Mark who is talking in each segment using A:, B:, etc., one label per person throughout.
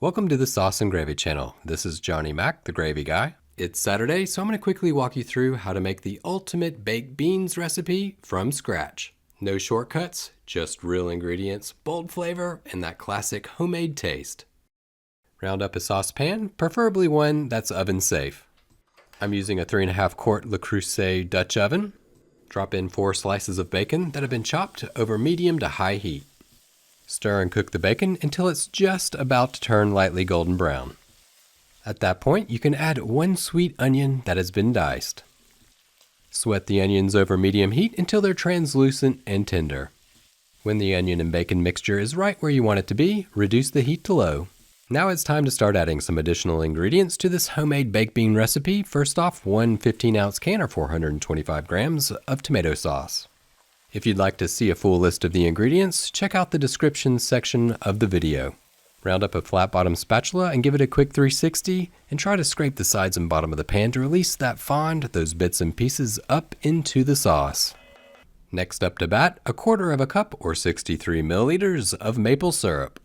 A: Welcome to the Sauce and Gravy channel. This is Johnny Mac, the gravy guy. It's Saturday, so I'm going to quickly walk you through how to make the ultimate baked beans recipe from scratch. No shortcuts, just real ingredients, bold flavor, and that classic homemade taste. Round up a saucepan, preferably one that's oven safe. I'm using a 3.5 quart Le Creuset Dutch oven. Drop in 4 slices of bacon that have been chopped over medium to high heat. Stir and cook the bacon until it's just about to turn lightly golden brown. At that point, you can add 1 sweet onion that has been diced. Sweat the onions over medium heat until they're translucent and tender. When the onion and bacon mixture is right where you want it to be, reduce the heat to low. Now it's time to start adding some additional ingredients to this homemade baked bean recipe. First off, 1 15-ounce can or 425 grams of tomato sauce. If you'd like to see a full list of the ingredients, check out the description section of the video. Round up a flat bottom spatula and give it a quick 360 and try to scrape the sides and bottom of the pan to release that fond, those bits and pieces up into the sauce. Next up to bat, 1/4 cup or 63 milliliters of maple syrup.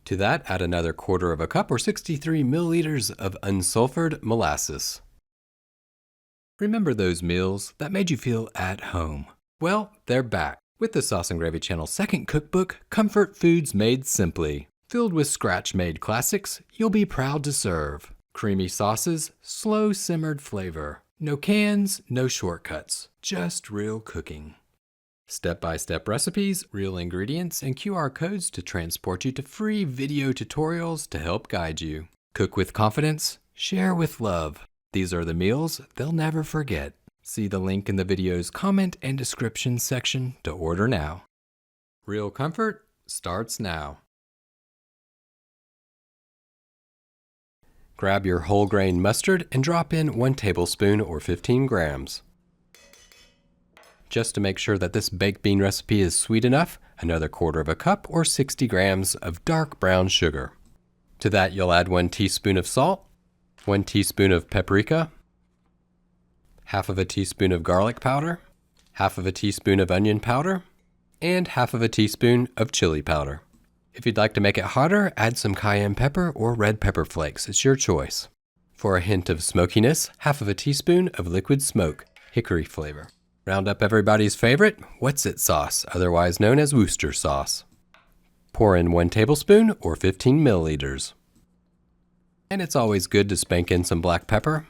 A: To that, add another 1/4 cup or 63 milliliters of unsulfured molasses. Remember those meals that made you feel at home? Well, they're back with the Sauce and Gravy channel's second cookbook, Comfort Foods Made Simply. Filled with scratch-made classics you'll be proud to serve. Creamy sauces, slow simmered flavor. No cans, no shortcuts, just real cooking. Step-by-step recipes, real ingredients, and QR codes to transport you to free video tutorials to help guide you. Cook with confidence, share with love. These are the meals they'll never forget. See the link in the video's comment and description section to order now. Real comfort starts now. Grab your whole grain mustard and drop in 1 tablespoon or 15 grams. Just to make sure that this baked bean recipe is sweet enough, another 1/4 cup or 60 grams of dark brown sugar. To that you'll add 1 teaspoon of salt, 1 teaspoon of paprika, 1/2 teaspoon of garlic powder, 1/2 teaspoon of onion powder, and 1/2 teaspoon of chili powder. If you'd like to make it hotter, add some cayenne pepper or red pepper flakes. It's your choice. For a hint of smokiness, 1/2 teaspoon of liquid smoke, hickory flavor. Round up everybody's favorite, What's-It sauce, otherwise known as Worcester sauce. Pour in 1 tablespoon or 15 milliliters. And it's always good to spank in some black pepper.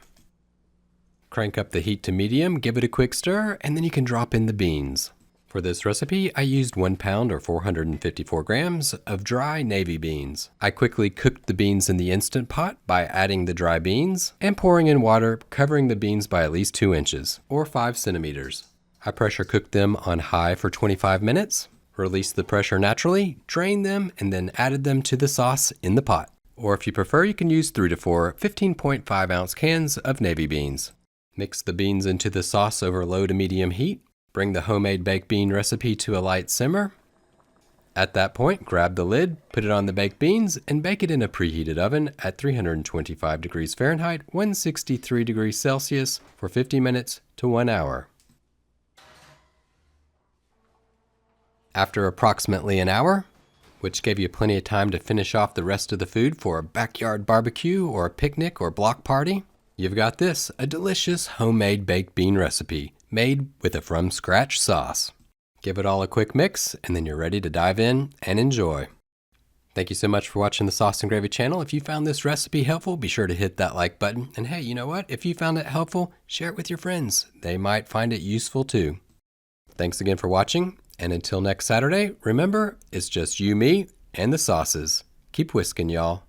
A: Crank up the heat to medium, give it a quick stir, and then you can drop in the beans. For this recipe, I used 1 pound or 454 grams of dry navy beans. I quickly cooked the beans in the Instant Pot by adding the dry beans and pouring in water, covering the beans by at least 2 inches or 5 centimeters. I pressure cooked them on high for 25 minutes, released the pressure naturally, drained them, and then added them to the sauce in the pot. Or if you prefer, you can use 3 to 4 15.5 ounce cans of navy beans. Mix the beans into the sauce over low to medium heat. Bring the homemade baked bean recipe to a light simmer. At that point, grab the lid, put it on the baked beans, and bake it in a preheated oven at 325 degrees Fahrenheit, 163 degrees Celsius for 50 minutes to 1 hour. After approximately an hour, which gave you plenty of time to finish off the rest of the food for a backyard barbecue or a picnic or block party, you've got this, a delicious homemade baked bean recipe made with a from-scratch sauce. Give it all a quick mix, and then you're ready to dive in and enjoy. Thank you so much for watching the Sauce and Gravy channel. If you found this recipe helpful, be sure to hit that like button. And hey, you know what? If you found it helpful, share it with your friends. They might find it useful too. Thanks again for watching. And until next Saturday, remember, it's just you, me, and the sauces. Keep whisking, y'all.